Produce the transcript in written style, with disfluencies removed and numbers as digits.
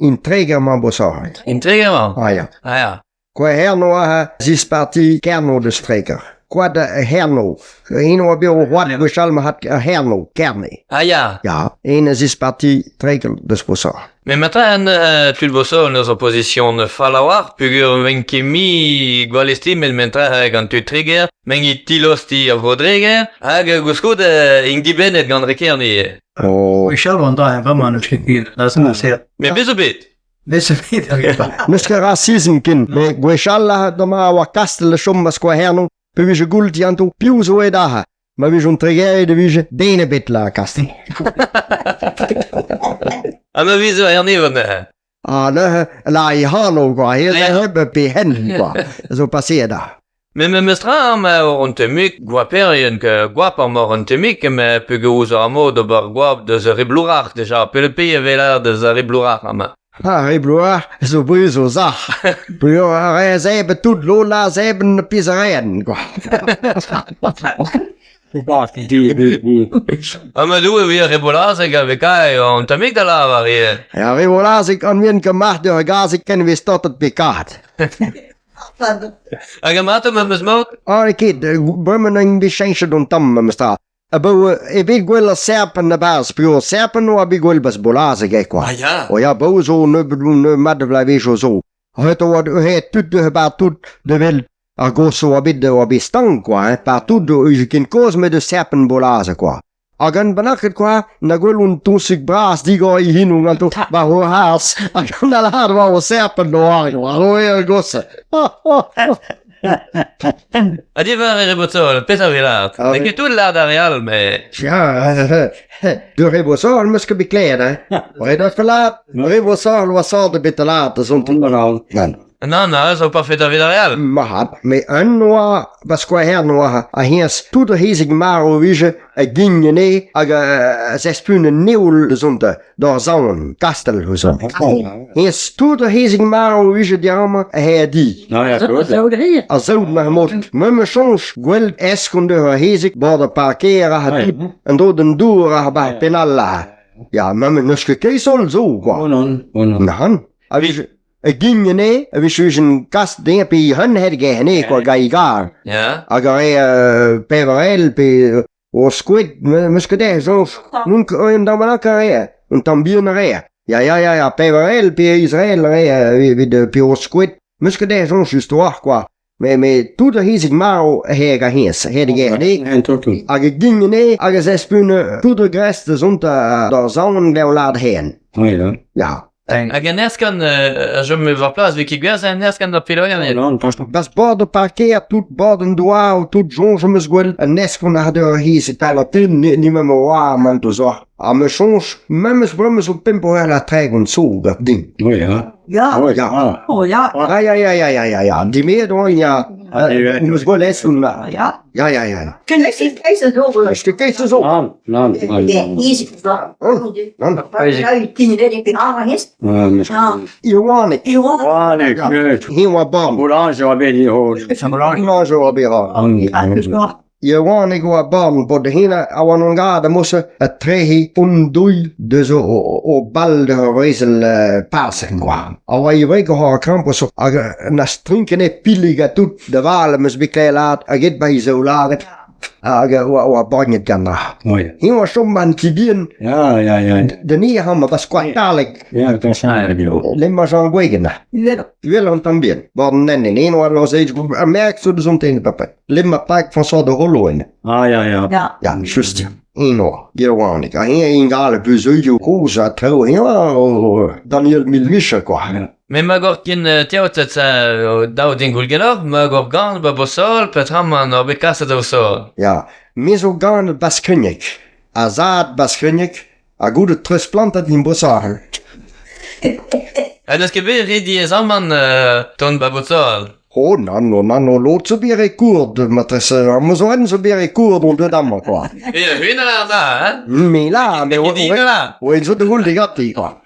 Integreman Bossorel. Integreman? Ja. Ja. Qua herno zes parti kerno de streker. Qua de herno. Een wat bij wat we zullen had herno kerne. Ja. Ja, een zes parti treker de Bossorel. Mais maintenant, tu le Bossorel dans opposition de falawar, pugur venkemi gualesti, mais maintenant, quand tu trigger, mengi tilosti a vodreger, hag guskud ingdiben et gandrekerni. Oh. We shall one day, vraiment, het gekir. Dat is een zeer. Mais bezobit. Deze weet Nuske racisme kind. Me gueshalla de ma wa kastel shummas qua herno. Per vi gulti antu più so e daha. Ma vi un tregere de vi dene betla kastel. Ma viso herni van. La I hano qua heel hebben pe hen qua. Zo passeerde. Men mestra ma orontemik guaperien que guapa morontemik me puguzo amo de bar guap de ze riblourar déjà pelpi vela de ze riblourar ama. Riblourar zo bruzo za. Bruzo ze hebben tout lola ze hebben pizzerien qua. Amadou weer riboular ze gaveka on tamik de la varie. Ja, riboular ik aan wien gemacht de gas ik ken wist tot het bekaat. Agamato me mesmok? Ik weet, Birmingham beschenkt don tam mestra. Abo weet gwel serpen na bas, pio serpen no abi gwel bas bolaze ge kwa. Ah ja. O ja, bo zo ne mad blijven zo. Het wat tout de ba tout de wel a go so abi stang kwa, pa tout de je kin cause met de serpen bolaze kwa. Agan banakit kwa na gwel un tusik bras di go I hinu nganto ba ho has. Agan na har wa serpen no ari, ho e gosse. Adi var ribotol, peta vilat. Det är tout la real mais. Ja, de ribosal muske bekleden. Och är det för lat? Ribosal var så det bitte lat och sånt underhåll. Non, så pas fait vida real. Mahat, me annoa, basqua hernoa, a hies tudo hezig maro vige, a gingne, a zespune neul zonte, door zaun, kastel hozo. Hies tudo hezig maro vige diama, a herdi. Nou ja, goed. A zoud maar mot, me soms gwel eskunde ha hezig, borde parkera ha tip, en door den doora ha ba penalla. Ja, me nuske keisol zo, kwa. Nahan, a vige. Gingne, wist een kast dingen bij hun hergen, nee, qua gaigar. Ja. Agar peverel, pe o squid, muscadet, zo, nunc een damanacare, een tambionare. Ja, peverel, pe Israël, de pe o squid, muscadet, zo, just waar, qua. Me tout de hezig maro hega hens, hergen, nee. En tortul. Agar gingne, agar zespune, tout de grest, de zonte, daar zouden we laten heen. Ja. Aganeskan, je me vois place avec Igaz, Aganeskan da Piloyan. Bas borde parkeer, tout borden doa, tout jonge me sgwel, en neskon had er hier zit palatin, niet meer waar, man to zo. A me soms, memmes brummes op pimpo la treigen zo, dat ding. Ja. Ja. Die meer dan, ja. Nu is wel les doen, ja. Kun je zien, kijk eens over. Is de kees zo? Hier is het wel. Nou, je tien net in de aangang is. Jouannet. Jouannet. Hier wat bom. Boulange al bij die hoor. Boulange al bij haar. Jouannet wat bom, but de hele awanongade moesten het trehi undoei, dus o bal de wezel passen kwam. Awa je weken haar krampus zo, na strinkene pilliga tot de walen mus bekleed laat, agit bij zo laat. Wa bagnet ganna. Hier was zo'n kibien. Ja. De nie hammer was kwartalik. Ja, dat is Limma zo'n wegen. Wil on tambien. Waren nennen. Een was iets merk zo de zon tegen papa. Limma pak van zo de rollo in. Ja. Ja, just. Eno, Jouannet. Hier een gale buzujo rosa trouw. Ja, Daniel Jéquel quoi. Mais magorkin teotet daudin gulgenov, magorgan Bossorel, petram no bekasa do so. Ja, mesogan Skrigneg. Azad Skrigneg, a goude treusplantet in Bossorel. En das gebir redi zaman ton Bossorel. Oh, no, lot zo bere koerd, matres, mozoen zo bere koerd on de damme, quoi. Ja, huina da, hè? Mais là, mais on zo de goul de gatti, quoi.